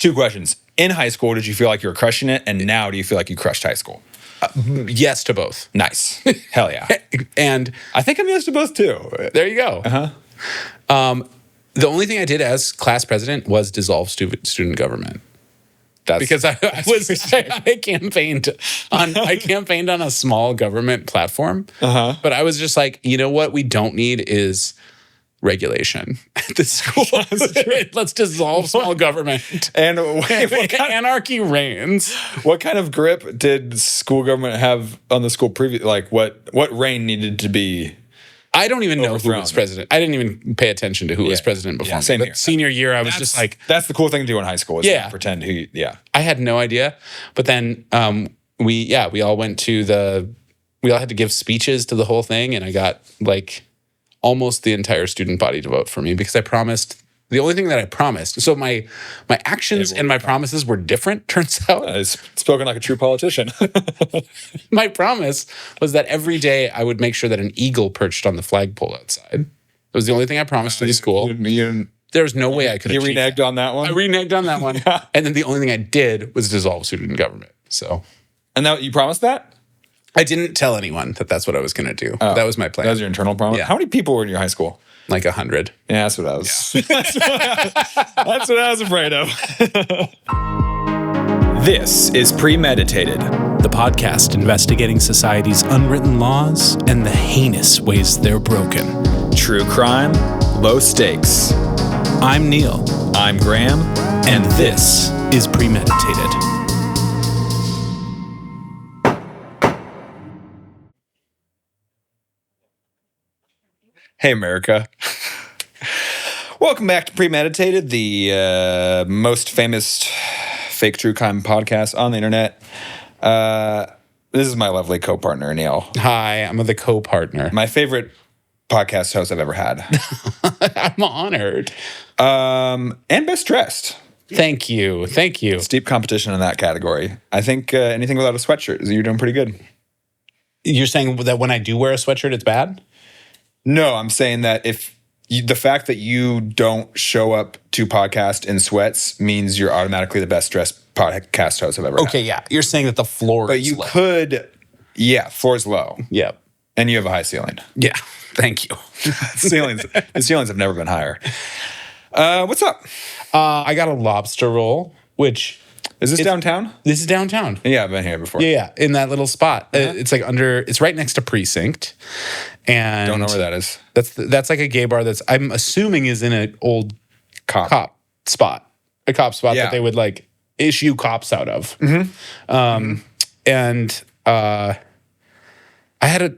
Two questions. In high school, did you feel like you were crushing it? And now do you feel like you crushed high school? Yes to both. Nice. Hell yeah. And I think I'm yes to both too. there you go. The only thing I did as class president was dissolve student government. Because I campaigned on a small government platform. But I was just like, you know what we don't need is regulation at the school. Let's dissolve small government. And anarchy reigns. What kind of grip did school government have on the school previous? Like what reign needed to be? I don't even know who was president. I didn't even pay attention to who was president before. Yeah, same here. Senior year, I was just like, that's the cool thing to do in high school. Is pretend who. I had no idea. But then we all went to we all had to give speeches to the whole thing, and I got like almost the entire student body to vote for me because I promised. The only thing that I promised, so my actions and my promises were different, turns out. Spoken like a true politician. My promise was that every day I would make sure that an eagle perched on the flagpole outside. It was the only thing I promised to the school. There was no way I could have You reneged on that one? I reneged on that one. And then the only thing I did was dissolve student government. So, and now you promised that? I didn't tell anyone that that's what I was going to do. Oh, that was my plan. That was your internal promise? Yeah. How many people were in your high school? Like 100. Yeah, that's what I was. Yeah. That's what I was afraid of. This is Premeditated, the podcast investigating society's unwritten laws and the heinous ways they're broken. True crime, low stakes. I'm Neil. I'm Graham. And this is Premeditated. Hey, America. Welcome back to Premeditated, the most famous fake true crime podcast on the internet. This is my lovely co-partner, Neil. Hi, I'm the co-partner. My favorite podcast host I've ever had. I'm honored. And best dressed. Thank you. Thank you. Steep competition in that category. I think anything without a sweatshirt, you're doing pretty good. You're saying that when I do wear a sweatshirt, it's bad? No, I'm saying that the fact that you don't show up to podcast in sweats means you're automatically the best dressed podcast host I've ever had. Okay, yeah. You're saying that the floor is low. Floor's low. Yeah. And you have a high ceiling. Yeah. Thank you. The ceilings have never been higher. What's up? I got a lobster roll, which... Is this downtown? This is downtown. Yeah, I've been here before. Yeah, in that little spot. It's like it's right next to Precinct. And don't know where that is. That's like a gay bar that's, I'm assuming, is in an old cop spot. A cop spot that they would like issue cops out of. And I had a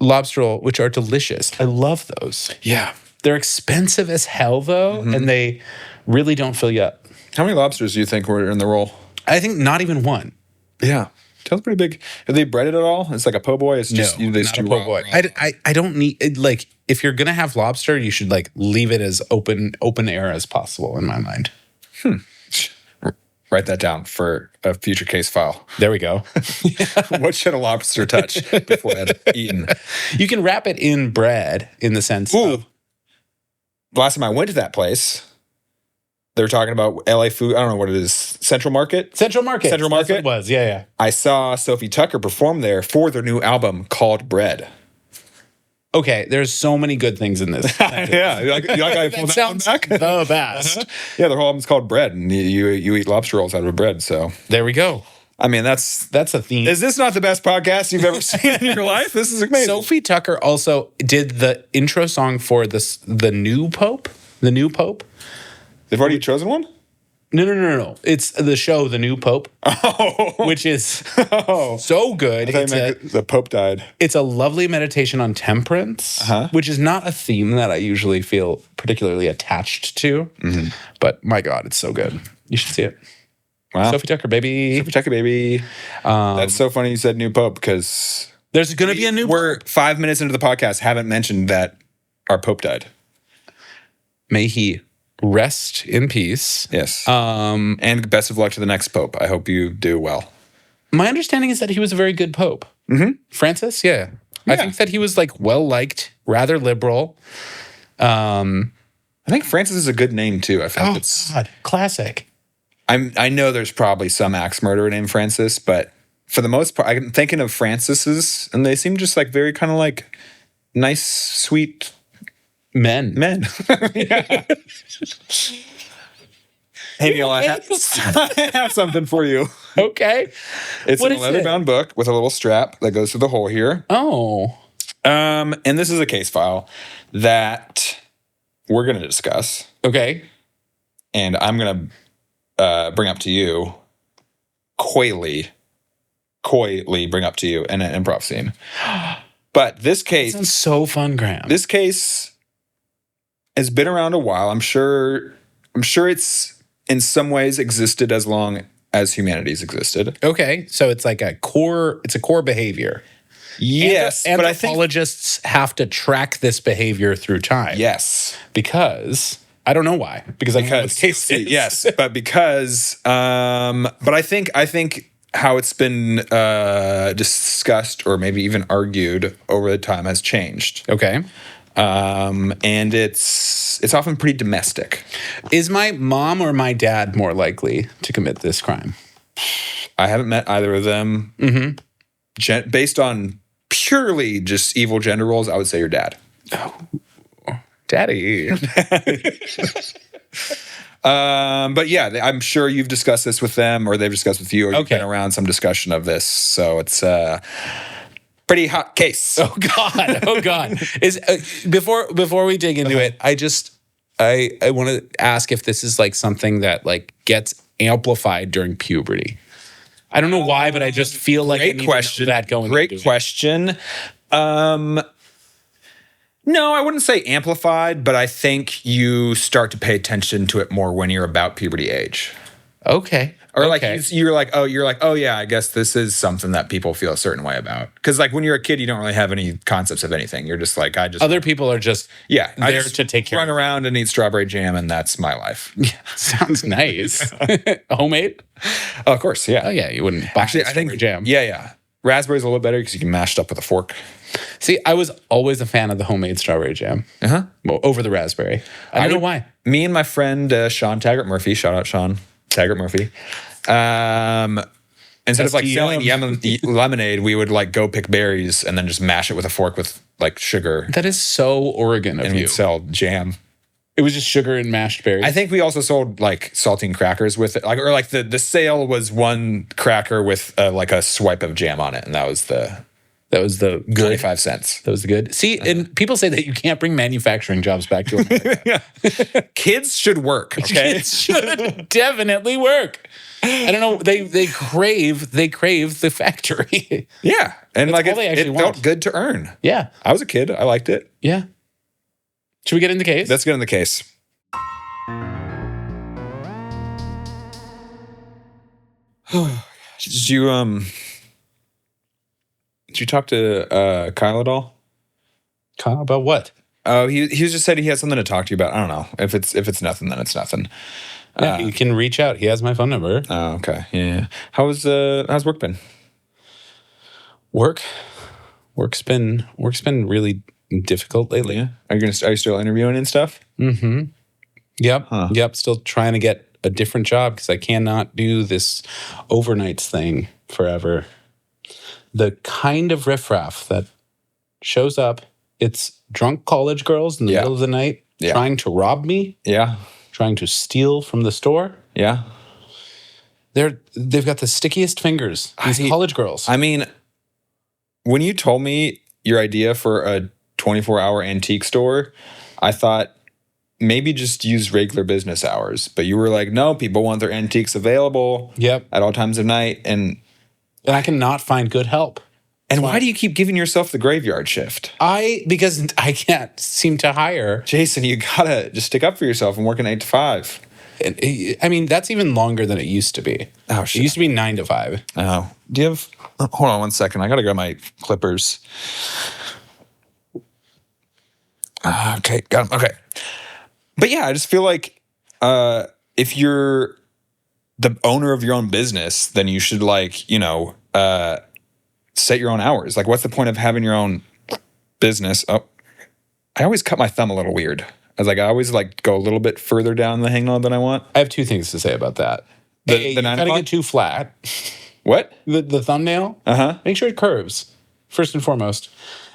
lobster roll, which are delicious. I love those. Yeah. They're expensive as hell, though, and they really don't fill you up. How many lobsters do you think were in the roll? I think not even one. Yeah. Tail's pretty big. Have they breaded at all? It's like a po' boy? It's just not a po' boy. I don't need, like, if you're going to have lobster, you should, like, leave it as open air as possible, in my mind. Write that down for a future case file. There we go. What should a lobster touch before it's eaten? You can wrap it in bread in the sense of... Last time I went to that place... They were talking about LA food. I don't know what it is. Central Market? Central Market. Central Market? That's what it was, yeah. I saw Sophie Tucker perform there for their new album called Bread. Okay, there's so many good things in this. Yeah. You like I pulled that sounds back? The best. Yeah, their whole album's called Bread, and you eat lobster rolls out of bread, so. There we go. I mean, that's a theme. Is this not the best podcast you've ever seen in your life? This is amazing. Sophie Tucker also did the intro song for the new Pope. The new Pope. They've already chosen one? No. It's the show, The New Pope, which is so good. The Pope died. It's a lovely meditation on temperance, which is not a theme that I usually feel particularly attached to. But my God, it's so good. You should see it. Wow. Sophie Tucker, baby. Sophie Tucker, baby. That's so funny you said new Pope because... There's going to be a new Pope. We're 5 minutes into the podcast, haven't mentioned that our Pope died. May he... rest in peace. Yes. And best of luck to the next Pope. I hope you do well. My understanding is that he was a very good Pope. Francis, yeah. I think that he was like well-liked, rather liberal. I think Francis is a good name too. I think God, classic. I know there's probably some axe murderer named Francis, but for the most part, I'm thinking of Francis's, and they seem just like very kind of like nice, sweet Men. yeah. Hey Neil, I have something for you. Okay. It's What a is leather-bound book with a little strap that goes through the hole here. Oh. And this is a case file that we're going to discuss, Okay. and I'm going to bring up to you, coyly bring up to you in an improv scene. But this case, Sounds so fun, Graham. this case has been around a while. I'm sure it's in some ways existed as long as humanity's existed. Okay. So it's like a core behavior. Yes, but I think anthropologists have to track this behavior through time. yes. Because I don't know why. Because I don't know what the case is. Yes, but because but I think how it's been discussed or maybe even argued over the time has changed. Okay. And it's often pretty domestic. Is my mom or my dad more likely to commit this crime? I haven't met either of them. Mm-hmm. Based on purely just evil gender roles, I would say your dad. Daddy. But yeah, I'm sure you've discussed this with them, or they've discussed with you, or you've Okay. been around some discussion of this. So it's a pretty hot case. Oh God. Is before we dig into it, I want to ask if this is like something that like gets amplified during puberty. I don't know why, but I just feel like I need Great question. to know that going. Great into it. question. No, I wouldn't say amplified, but I think you start to pay attention to it more when you're about puberty age. Okay. Or like Okay. you're like, oh yeah, I guess this is something that people feel a certain way about. Because like when you're a kid, you don't really have any concepts of anything. You're just like, Other people are just I there just to take care run of. around and eat strawberry jam, and that's my life. Sounds nice. Homemade? Oh, of course, yeah. Oh yeah, you wouldn't buy Actually, I think strawberry jam. Yeah. Raspberry's a little bit better because you can mash it up with a fork. See, I was always a fan of the homemade strawberry jam. Well, over the raspberry. I don't know why. Me and my friend Sean Taggart Murphy, shout out Sean Taggart Murphy. Instead of like selling lemonade, we would like go pick berries and then just mash it with a fork with like sugar, That is so Oregon of and you. we'd sell jam. It was just sugar and mashed berries. I think we also sold like saltine crackers with it, like, or like the sale was one cracker with like a swipe of jam on it, and that was the good. 25 cents. That was the good. See, and people say that you can't bring manufacturing jobs back to America. Kids should work, okay? It should definitely work. I don't know. They crave the factory. Yeah, and like all they it actually felt want. good to earn. Yeah. I was a kid. I liked it. Yeah. Should we get in the case? Let's get in the case. Did you talk to Kyle at all? Kyle, about what? Oh, he was just said he has something to talk to you about. I don't know. If it's nothing, then it's nothing. Yeah, you can reach out. He has my phone number. Oh, okay. Yeah. How's work been? Work's been really difficult lately. Yeah. Are you still interviewing and stuff? Mm-hmm. Yep. Huh. Yep. Still trying to get a different job because I cannot do this overnights thing forever. The kind of riffraff that shows up, it's drunk college girls in the middle of the night trying to rob me, Yeah. trying to steal from the store. Yeah. They've got the stickiest fingers. These college girls. I mean, when you told me your idea for a 24-hour antique store, I thought maybe just use regular business hours. But you were like, no, people want their antiques available Yep. at all times of night. And I cannot find good help. why do you keep giving yourself the graveyard shift? Because I can't seem to hire. Jason, you gotta just stick up for yourself and work an 8 to 5. And, I mean, that's even longer than it used to be. Oh, It shit. used to be 9 to 5. Oh. Do you have... Hold on one second. I gotta grab my clippers. Okay, got them. Okay. But yeah, I just feel like if you're the owner of your own business, then you should set your own hours. Like, what's the point of having your own business? Oh, I always cut my thumb a little weird. I always go a little bit further down the hangnail than I want. I have 2 things to say about that. The 9 gotta o'clock? get too flat. What? The thumbnail. Make sure it curves first and foremost.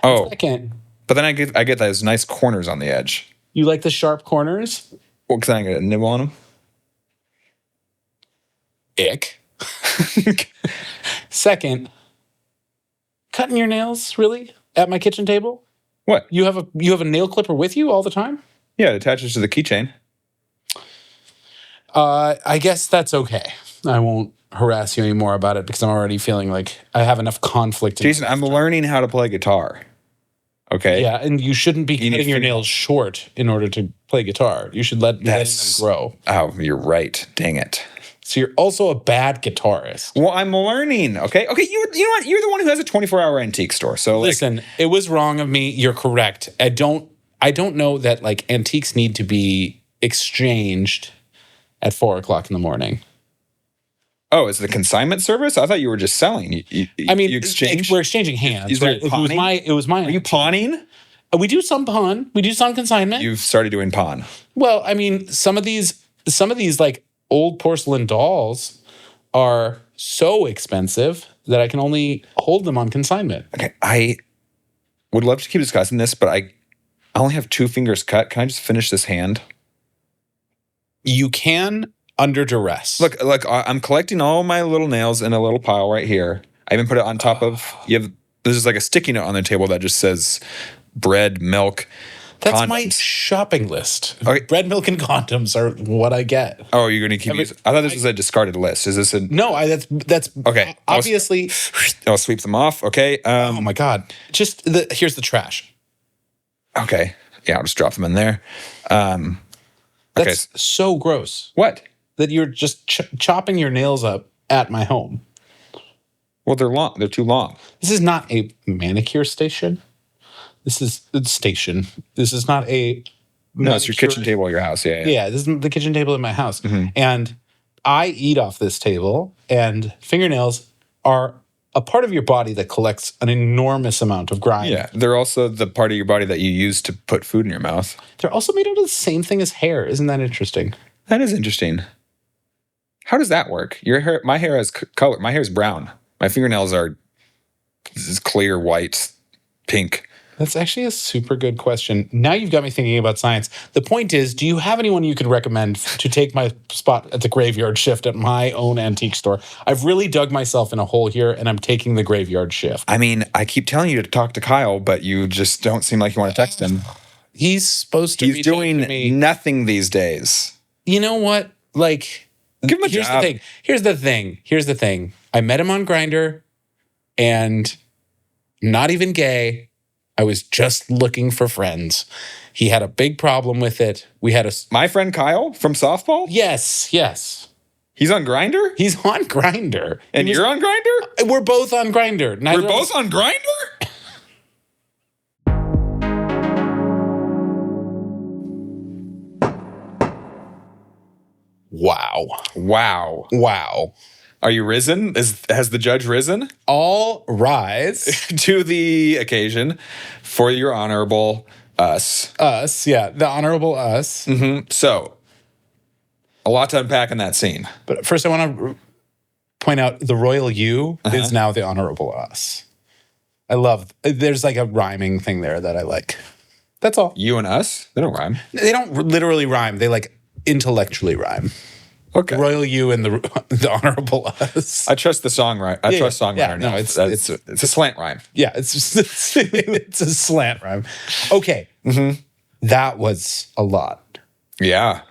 Oh, Second, but then I get those nice corners on the edge. you like the sharp corners. Well, because I get a nibble on them. Ick. Second, cutting your nails really at my kitchen table. What? You have a nail clipper with you all the time? Yeah, it attaches to the keychain. I guess that's okay. I won't harass you anymore about it because I'm already feeling like I have enough conflict. Jason, I'm learning how to play guitar. Okay. Yeah, and you shouldn't be need cutting your to- nails short in order to play guitar. You should let them grow. Oh, you're right. Dang it. So you're also a bad guitarist. Well, I'm learning. Okay. You know what? You're the one who has a 24-hour antique store. So Listen, it was wrong of me. You're correct. I don't know that like antiques need to be exchanged at 4:00 in the morning. oh, is it the consignment service? I thought you were just selling. You exchange. We're exchanging hands. Is there Right? It was pawning? my. Are you pawning? We do some pawn. We do some consignment. You've started doing pawn. Well, I mean, some of these like old porcelain dolls are so expensive that I can only hold them on consignment. Okay, I would love to keep discussing this, but I only have 2 fingers cut. Can I just finish this hand? You can under duress. Look, I'm collecting all my little nails in a little pile right here. I even put it on top of this is like a sticky note on the table that just says bread, milk, that's condoms. my shopping list. Okay. Bread, milk, and condoms are what I get. Oh, you're going to keep using. I thought this was a discarded list. Is this a? No, that's Okay. Obviously. I'll sweep them off. Okay. Oh my God! Here's the trash. Okay. Yeah, I'll just drop them in there. That's so gross What? that you're just chopping your nails up at my home. Well, they're long. They're too long. This is not a manicure station. This is a station. This is not a. No, it's your kitchen table at your house. Yeah. Yeah, this is the kitchen table in my house. And I eat off this table, and fingernails are a part of your body that collects an enormous amount of grime. Yeah. They're also the part of your body that you use to put food in your mouth. They're also made out of the same thing as hair. Isn't that interesting? That is interesting. How does that work? Your hair, my hair has color. My hair is brown. My fingernails are this clear white, pink. That's actually a super good question. Now you've got me thinking about science. The point is, do you have anyone you could recommend to take my spot at the graveyard shift at my own antique store? I've really dug myself in a hole here, and I'm taking the graveyard shift. I mean, I keep telling you to talk to Kyle, but you just don't seem like you want to text him. He's supposed to be He's doing talking to me. nothing these days. You know what? Like, Give him a here's job. the thing. Here's the thing. I met him on Grindr, and not even gay. I was just looking for friends. He had a big problem with it. We had a My friend Kyle from softball? yes. He's on Grindr? He's on Grindr, And you're on Grindr? We're both on Grindr. We're both on Grindr? Wow. Are you risen? Has the judge risen All rise. to the occasion for your honorable us? Us, yeah, the honorable us. So, a lot to unpack in that scene. But first, I want to point out the royal you is now the honorable us. I love. There's like a rhyming thing there that I like. That's all. You and us? They don't rhyme. They don't literally rhyme. They like intellectually rhyme. Okay. Royal you and the honorable us. I trust the songwriter. I trust songwriter. Yeah, no, enough. it's a slant rhyme. Yeah, it's just it's a slant rhyme. Okay, that was a lot Yeah.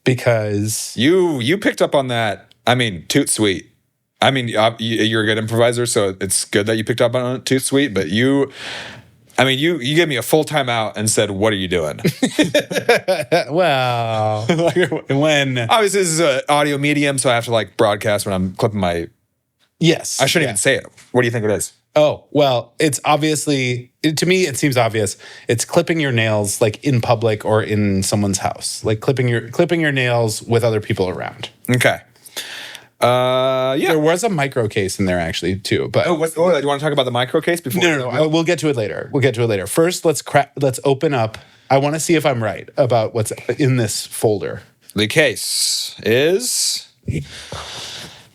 because You picked up on that. I mean, toot sweet. I mean, you're a good improviser, so it's good that you picked up on toot sweet. But you gave me a full timeout and said, "What are you doing?" well, when Obviously, this is an audio medium, so I have to like broadcast when I'm clipping my. yes, I shouldn't even say it. What do you think it is? Oh, well, it's obviously, to me, it seems obvious. It's clipping your nails like in public or in someone's house, like clipping your nails with other people around. Okay. Yeah. There was a micro case in there actually too, but Do you want to talk about the micro case before? no. We'll get to it later. First, let's open up. I want to see if I'm right about what's in this folder. The case is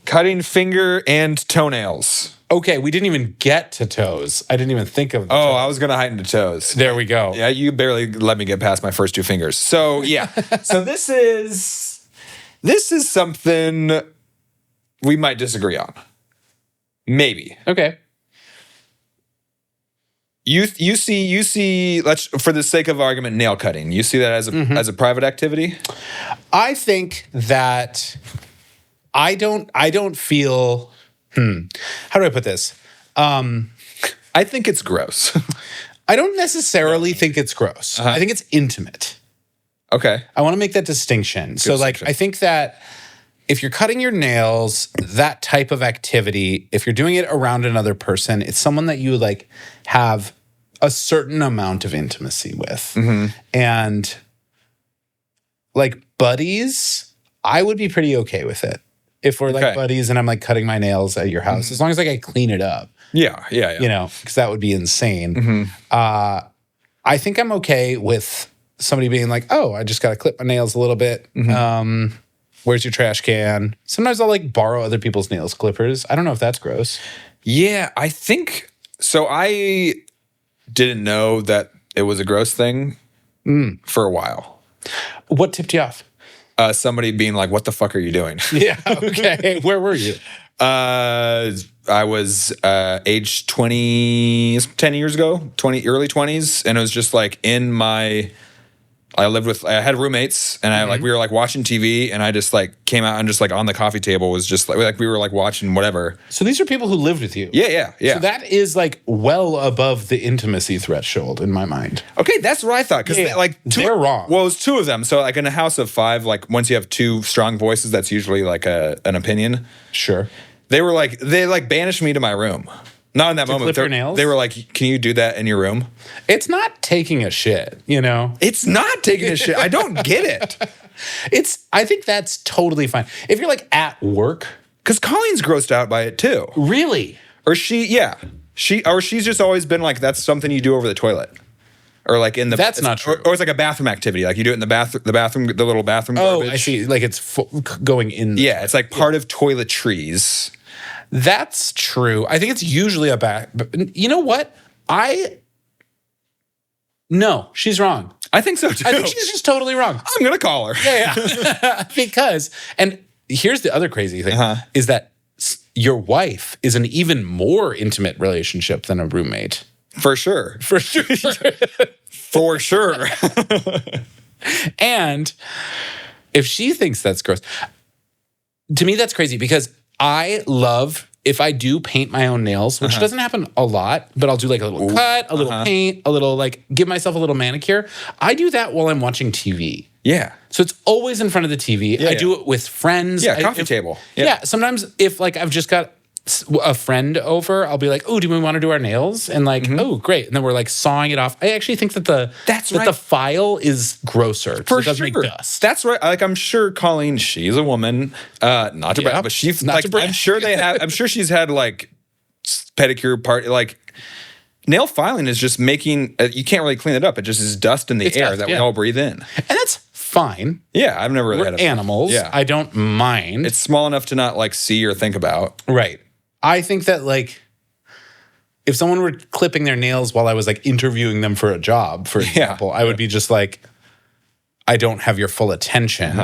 Cutting finger and toenails. Okay, we didn't even get to toes. I didn't even think of. Oh, I was gonna heighten to toes. There we go. Yeah, you barely let me get past my first two fingers. So yeah, so this is something we might disagree on. Maybe. Okay. You see. Let's, for the sake of argument, nail cutting. You see that as a private activity? I think that I don't feel. How do I put this? I think it's gross. I don't necessarily think it's gross. I think it's intimate. Okay. I want to make that distinction. So, like, I think that if you're cutting your nails, that type of activity, if you're doing it around another person, it's someone that you like have a certain amount of intimacy with. And like buddies, I would be pretty okay with it. If we're like buddies and I'm like cutting my nails at your house, as long as like I clean it up. Yeah. You know, because that would be insane. I think I'm okay with somebody being like, oh, I just got to clip my nails a little bit. Where's your trash can? Sometimes I'll like borrow other people's nails clippers. I don't know if that's gross. Yeah, I think so. I didn't know that it was a gross thing for a while. What tipped you off? Somebody being like, what the fuck are you doing? Yeah, okay. Where were you? I was age 20, 10 years ago, early 20s. And it was just like I had roommates and we were like watching TV and I just like came out and just like on the coffee table was just like we were like watching whatever. So these are people who lived with you. Yeah. So that is like well above the intimacy threshold in my mind. Okay, that's what I thought. Because they're wrong. Well, it was two of them. So like in a house of five, like once you have two strong voices, that's usually like an opinion. Sure. They banished me to my room. Not in that moment. Clip your nails? They were like, can you do that in your room? It's not taking a shit, you know? It's not taking a shit. I don't get it. I think that's totally fine. If you're like at work. Because Colleen's grossed out by it too. Really? Or she's just always been like, that's something you do over the toilet. Or like in the. That's not true. Or it's like a bathroom activity. Like you do it in the bathroom, the little bathroom Oh, garbage. I see. Like it's going in. Yeah, it's like part of toiletries. That's true. I think it's usually a back. But you know what? No, she's wrong. I think so too. I think she's just totally wrong. I'm gonna call her. Yeah. Because, and here's the other crazy thing, is that your wife is an even more intimate relationship than a roommate. For sure. For sure. For sure. And if she thinks that's gross, to me that's crazy because I love, if I do paint my own nails, which doesn't happen a lot, but I'll do like a little cut, a little paint, a little like give myself a little manicure. I do that while I'm watching TV. Yeah. So it's always in front of the TV. I do it with friends. Yeah, coffee table. Yeah. Sometimes if like I've just got a friend over, I'll be like, oh, do we want to do our nails? And like, oh, great. And then we're like sawing it off. I actually think that the file is grosser. For it doesn't sure. make dust. That's right. Like I'm sure Colleen, she's a woman. Not to brag, but she's not like, to brag. I'm sure she's had like pedicure part, like nail filing is just making, you can't really clean it up. It just is dust in the air that we all breathe in. And that's fine. Yeah. I've never really had animals. Yeah. I don't mind. It's small enough to not like see or think about. Right. I think that like if someone were clipping their nails while I was like interviewing them for a job, for example, I would be just like, I don't have your full attention.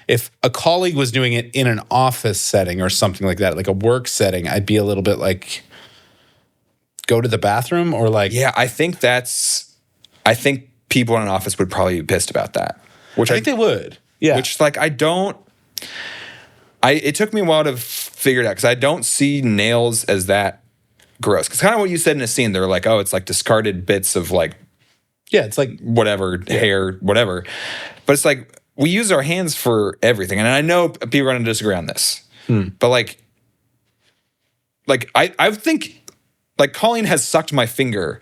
If a colleague was doing it in an office setting or something like that, like a work setting, I'd be a little bit like, go to the bathroom or like. Yeah, I think people in an office would probably be pissed about that. Which I think they would. Yeah. Which like it took me a while to figure it out because I don't see nails as that gross. Because kind of what you said in a scene, they're like, oh, it's like discarded bits of like, yeah, it's like whatever, hair, whatever. But it's like we use our hands for everything. And I know people are going to disagree on this. But like I think like Colleen has sucked my finger.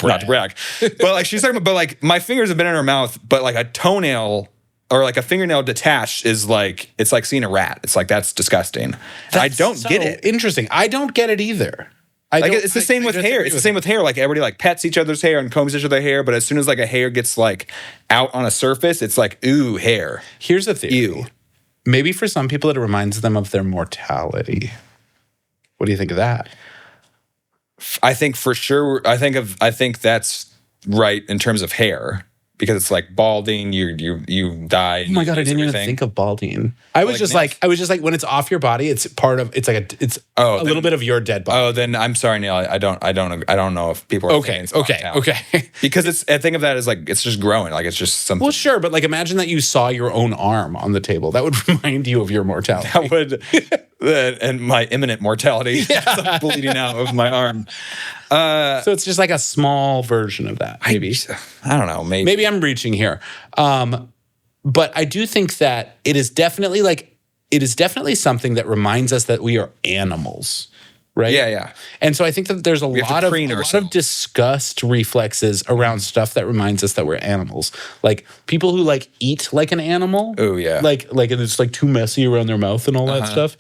Not to brag. But like she's talking about, but like my fingers have been in her mouth, but like a toenail or like a fingernail detached is like, it's like seeing a rat. It's like, that's disgusting. I don't get it. Interesting. I don't get it either. It's the same with hair. It's the same with hair. Like everybody like pets each other's hair and combs each other's hair. But as soon as like a hair gets like out on a surface, it's like, ooh, hair. Here's the theory. Ew. Maybe for some people, it reminds them of their mortality. What do you think of that? I think for sure. I think that's right in terms of hair, because it's like balding. You die. Oh my god, I didn't even think of balding. I was just like when it's off your body, it's a little bit of your dead body. Oh, then I'm sorry, Neil. I don't know if people are okay. Because I think of that as like it's just growing, like it's just something. Well, sure, but like imagine that you saw your own arm on the table. That would remind you of your mortality. That would, and my imminent mortality. I'm bleeding out of my arm. So it's just like a small version of that. Maybe I don't know. Maybe I'm reaching here, but I do think that it is definitely something that reminds us that we are animals, right? Yeah. And so I think that there's a lot of disgust reflexes around stuff that reminds us that we're animals. Like people who like eat like an animal. Oh yeah. Like it's like too messy around their mouth and all that stuff.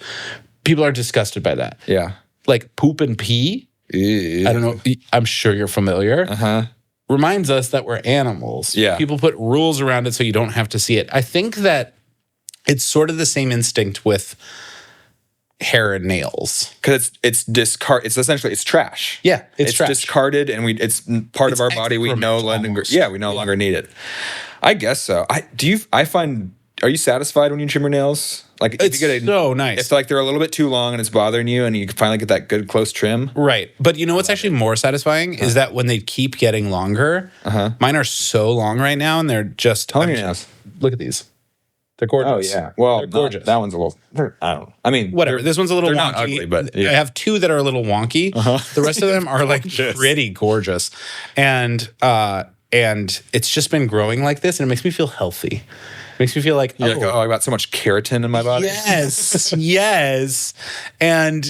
People are disgusted by that. Yeah. Like poop and pee. I don't know. I'm sure you're familiar. Reminds us that we're animals. Yeah. People put rules around it so you don't have to see it. I think that it's sort of the same instinct with hair and nails. Because it's essentially it's trash. Yeah, it's trash. Discarded, and it's part of our body. We no longer need it. I guess so. Are you satisfied when you trim your nails? Like it's so nice. If like they're a little bit too long and it's bothering you, and you finally get that good close trim. Right. But you know what's actually more satisfying is that when they keep getting longer. Mine are so long right now, and they're just. How long are your nails? Look at these. They're gorgeous. Oh yeah. Well, they're gorgeous. That one's a little. I don't know. I mean, whatever. This one's a little wonky. Not ugly, but I have two that are a little wonky. The rest of them are like pretty gorgeous, and it's just been growing like this, and it makes me feel healthy. Makes me feel like, I got so much keratin in my body. Yes, yes. And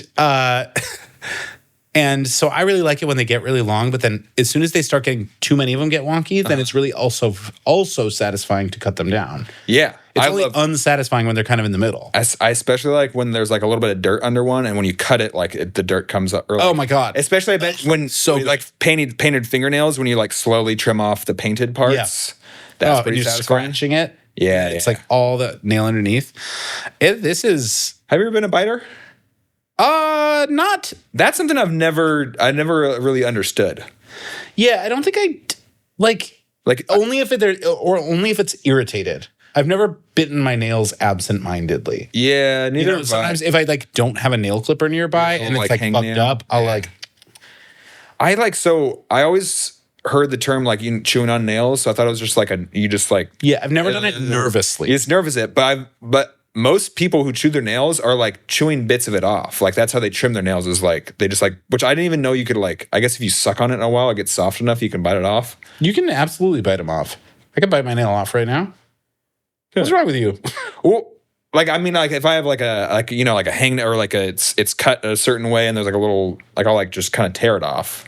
so I really like it when they get really long, but then as soon as they start getting too many of them get wonky, then it's really also satisfying to cut them down. Yeah. It's only unsatisfying when they're kind of in the middle. I especially like when there's like a little bit of dirt under one, and when you cut it, like the dirt comes up. Oh my God. Especially I bet when like painted fingernails, when you like slowly trim off the painted parts. Yeah. That's pretty you're satisfying. Scratching it. Yeah, it's like all the nail underneath. This is. Have you ever been a biter? Not. That's something I never really understood. Yeah, I don't think I like only if only if it's irritated. I've never bitten my nails absent-mindedly. Yeah, neither. Sometimes if I like don't have a nail clipper nearby and it's like fucked up, I'll like. I always heard the term like you chewing on nails, so I thought it was just like Yeah, I've never done it nervously. It's nervous but most people who chew their nails are like chewing bits of it off. Like that's how they trim their nails, is like they just like, which I didn't even know you could like, I guess if you suck on it in a while, it gets soft enough you can bite it off. You can absolutely bite them off. I can bite my nail off right now. What's wrong with you? Well, like I mean, like if I have like a hang, or like it's cut a certain way and there's like a little, like I'll like just kind of tear it off.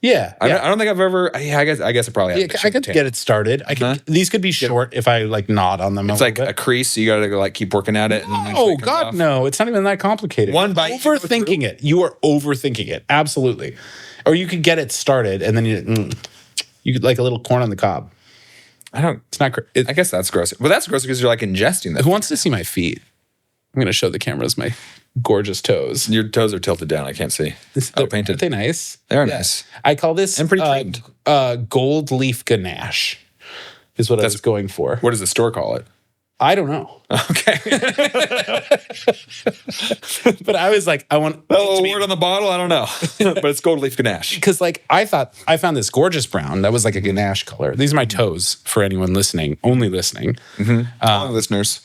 Yeah, I don't think I've ever. I guess I probably have. Yeah, I could get it started. These could be short if I like nod on them. It's like a crease. So you got to like keep working at it. Oh God, no! It's not even that complicated. One bite. Overthinking it. You are overthinking it. Absolutely. Or you could get it started and then you could like a little corn on the cob. It's not. I guess that's gross. But that's gross because you're like ingesting them. Who wants to see my feet? I'm going to show the cameras my gorgeous toes. Your toes are tilted down. I can't see. Painted. Aren't they nice? They are nice. I call this and pretty trimmed. Gold leaf ganache is what I was going for. What does the store call it? I don't know. Okay. But I was like, I want a word on the bottle. I don't know. But it's gold leaf ganache. Because like I thought I found this gorgeous brown that was like a ganache color. These are my toes for anyone listening, only listening. Listeners.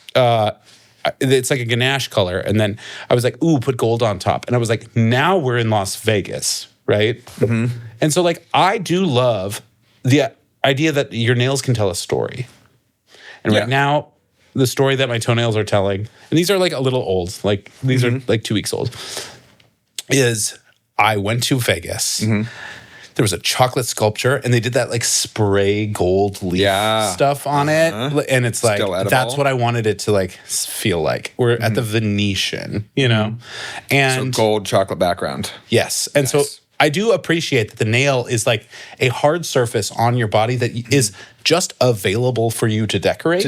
It's like a ganache color. And then I was like, ooh, put gold on top. And I was like, now we're in Las Vegas, right? Mm-hmm. And so like, I do love the idea that your nails can tell a story. And right now, the story that my toenails are telling, and these are like a little old, like these are like 2 weeks old, is I went to Vegas. Mm-hmm. There was a chocolate sculpture, and they did that like spray gold leaf stuff on it. And it's like, that's what I wanted it to like feel like. We're at the Venetian, you know? And so gold chocolate background. Yes. And so I do appreciate that the nail is like a hard surface on your body that is just available for you to decorate.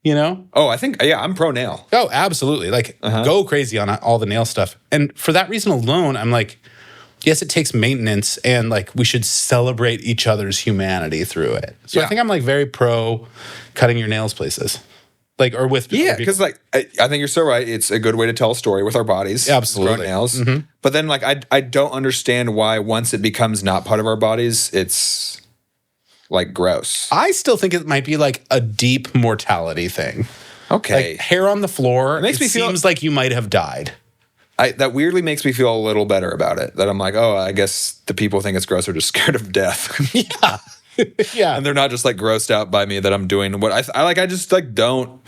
you know? Oh, I think, yeah, I'm pro nail. Oh, absolutely. Like, go crazy on all the nail stuff. And for that reason alone, I'm like, yes, it takes maintenance, and like we should celebrate each other's humanity through it. So I think I'm like very pro cutting your nails places. Like, or with Yeah, because like I think you're so right. It's a good way to tell a story with our bodies. Absolutely. Nails. But then like I don't understand why once it becomes not part of our bodies, it's like gross. I still think it might be like a deep mortality thing. Okay. Like hair on the floor. It makes me feel seems like you might have died. That weirdly makes me feel a little better about it. That I'm like, oh, I guess the people who think it's gross are just scared of death. Yeah. Yeah. And they're not just like grossed out by me that I'm doing what I like. I just like don't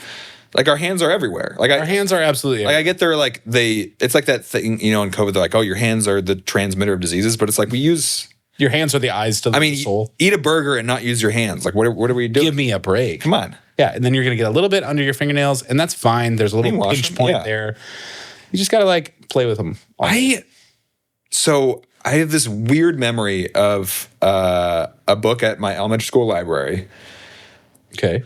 like our hands are everywhere. Like our hands are absolutely like I get there like it's like that thing, you know, in COVID, they're like, oh, your hands are the transmitter of diseases. But it's like we use your hands are the eyes to the soul. Eat a burger and not use your hands. Like what are we doing? Give me a break. Come on. Yeah. And then you're gonna get a little bit under your fingernails, and that's fine. There's a little pinch point there. You just gotta like play with them. So I have this weird memory of a book at my elementary school library. Okay.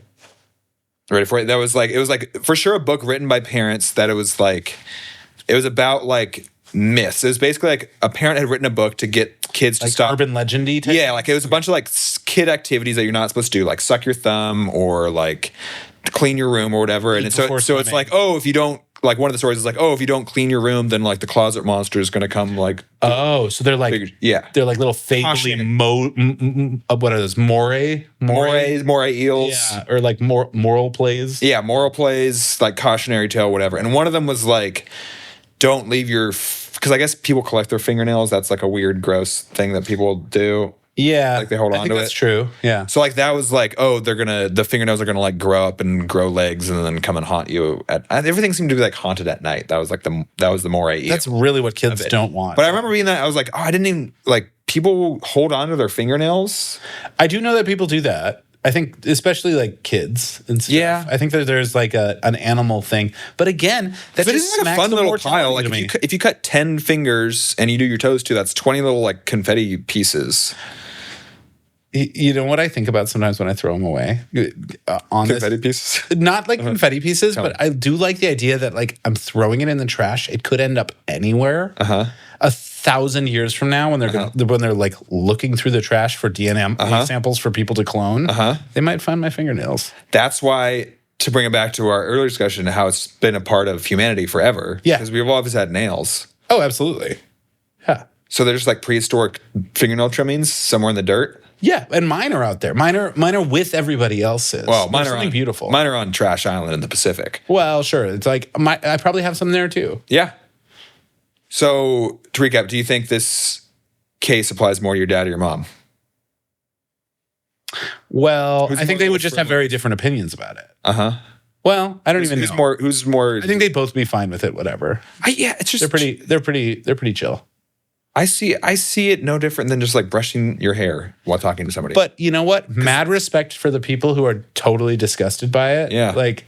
Ready for it? That was like, it was like for sure a book written by parents that it was about like myths. It was basically like a parent had written a book to get kids to like stop. Urban legendy type? Yeah, like it was a bunch of like kid activities that you're not supposed to do, like suck your thumb or like clean your room or whatever. And so it's like, oh, if you don't, like one of the stories is like, oh, if you don't clean your room, then like the closet monster is going to come like. Oh, so they're like, they're like little fatally what are those? Moray eels. Yeah, or like moral plays. Yeah, moral plays, like cautionary tale, whatever. And one of them was like, don't leave your, because I guess people collect their fingernails. That's like a weird, gross thing that people do. Yeah. Like they hold on to it. That's true. Yeah. So like that was like, oh, the fingernails are gonna like grow up and grow legs and then come and haunt you. Everything seemed to be like haunted at night. That was the moray eel. That's really what kids don't want. But I remember reading that, I was like, oh, I didn't even like people hold on to their fingernails. I do know that people do that. I think especially like kids and stuff. Yeah. I think that there's like an animal thing. But again, that just like a fun little pile. Like me. if you cut 10 fingers and you do your toes too, that's 20 little like confetti pieces. You know what I think about sometimes when I throw them away? Confetti pieces? Not like confetti pieces, but I do like the idea that like I'm throwing it in the trash. It could end up anywhere. 1,000 years from now, when they're like looking through the trash for DNA samples for people to clone, they might find my fingernails. That's why, to bring it back to our earlier discussion, how it's been a part of humanity forever. Yeah, because we've always had nails. Oh, absolutely. Yeah. So they're just like prehistoric fingernail trimmings somewhere in the dirt. Yeah, and mine are out there. Mine are with everybody else's. Well, mine are something beautiful. Mine are on Trash Island in the Pacific. Well, sure. It's like I probably have some there too. Yeah. So to recap, do you think this case applies more to your dad or your mom? Well, I think they would just have very different opinions about it. Well, I don't even know. Who's more? I think they'd both be fine with it. Whatever. It's just they're pretty chill. I see it no different than just like brushing your hair while talking to somebody. But you know what? Mad respect for the people who are totally disgusted by it. Yeah. Like,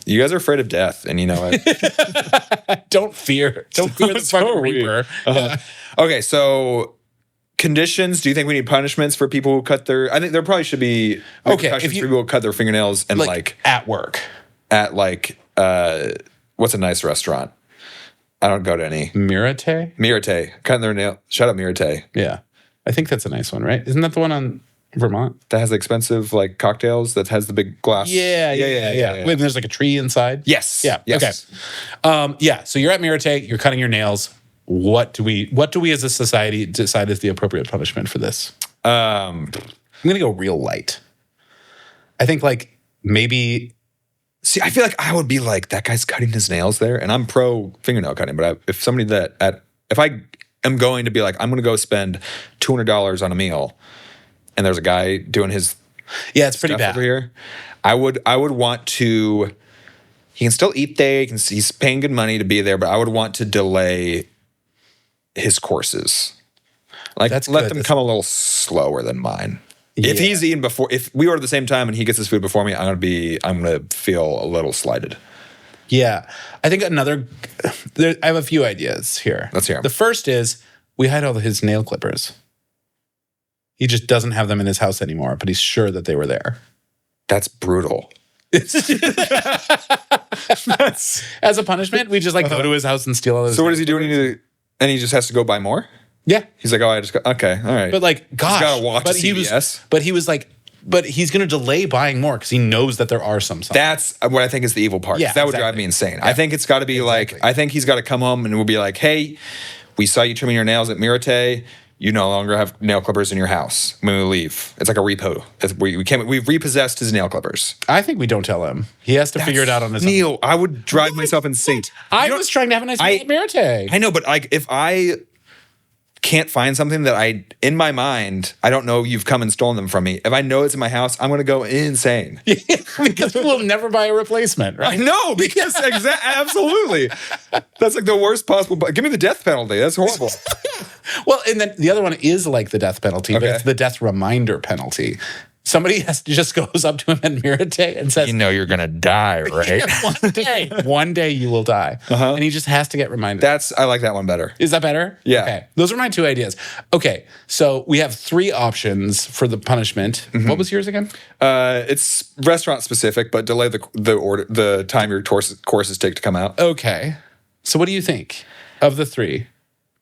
you guys are afraid of death, and you know it. Don't fear the fucking reaper. Okay, so conditions. Do you think we need punishments for people who cut their? I think there probably should be repercussions for people who cut their fingernails and like at work. At like what's a nice restaurant? I don't go to any. Mirate. Cutting their nail. Shut up, Mirate. Yeah. I think that's a nice one, right? Isn't that the one on Vermont? That has the expensive like cocktails that has the big glass. Yeah. Wait, there's like a tree inside? Yes. Yeah. Yes. Okay. So you're at Mirate, you're cutting your nails. What do we as a society decide is the appropriate punishment for this? I'm gonna go real light. I think like maybe. See, I feel like I would be like, that guy's cutting his nails there, and I'm pro fingernail cutting. But if somebody if I am going to be like, I'm going to go spend $200 on a meal, and there's a guy doing his it's pretty bad over here, I would want to. He can still eat there. He's paying good money to be there, but I would want to delay his courses. Like let them come a little slower than mine. If he's eating before, if we order at the same time and he gets his food before me, I'm gonna feel a little slighted. Yeah, I think I have a few ideas here. Let's hear 'em. The first is we hide all his nail clippers. He just doesn't have them in his house anymore, but he's sure that they were there. That's brutal. As a punishment, we just like go to his house and steal all his. So what does he do when and he just has to go buy more? Yeah. He's like, oh, I just got, okay, all right. But like, gosh. He's got to walk to CVS. But he was like, but he's going to delay buying more because he knows that there are some signs. That's what I think is the evil part. Yeah, That would drive me insane. Yeah. I think it's got to be like, I think he's got to come home and we'll be like, hey, we saw you trimming your nails at Mirate. You no longer have nail clippers in your house when we leave. It's like a repo. We've repossessed his nail clippers. I think we don't tell him. He has to figure it out on his own. Neil, I would drive myself insane. I was trying to have a nice meal at Mirate. I know, but like if I can't find something that in my mind, I don't know you've come and stolen them from me. If I know it's in my house, I'm going to go insane. Because we'll never buy a replacement, right? I know, because absolutely. That's like the worst possible. Give me the death penalty. That's horrible. Well, and then the other one is like the death penalty, but it's the death reminder penalty. Somebody just goes up to him at Mirate and says, you know you're going to die, right? One day you will die. And he just has to get reminded. I like that one better. Is that better? Yeah. Okay. Those are my two ideas. Okay. So we have three options for the punishment. What was yours again? It's restaurant specific, but delay the time your courses take to come out. Okay. So what do you think of the three?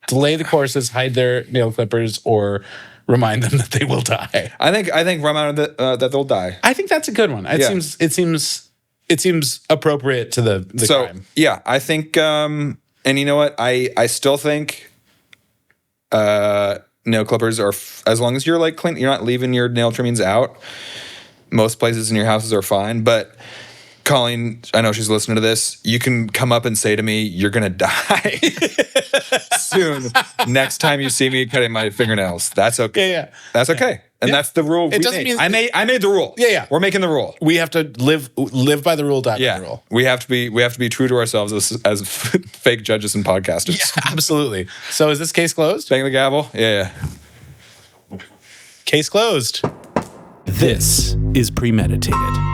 Delay the courses, hide their nail clippers, or remind them that they will die. I think remind them that they'll die. I think that's a good one. It seems appropriate to the crime. Yeah, I think and you know what? I still think nail clippers are as long as you're like clean, you're not leaving your nail trimmings out. Most places in your houses are fine, but Colleen, I know she's listening to this. You can come up and say to me, "You're gonna die soon." Next time you see me cutting my fingernails, that's okay. Yeah. That's okay, and that's the rule. It doesn't mean I made the rule. Yeah. We're making the rule. We have to live by the rule, die by the rule. We have to be true to ourselves as fake judges and podcasters. Yeah, absolutely. So is this case closed? Bang the gavel. Yeah. Case closed. This is Premeditated.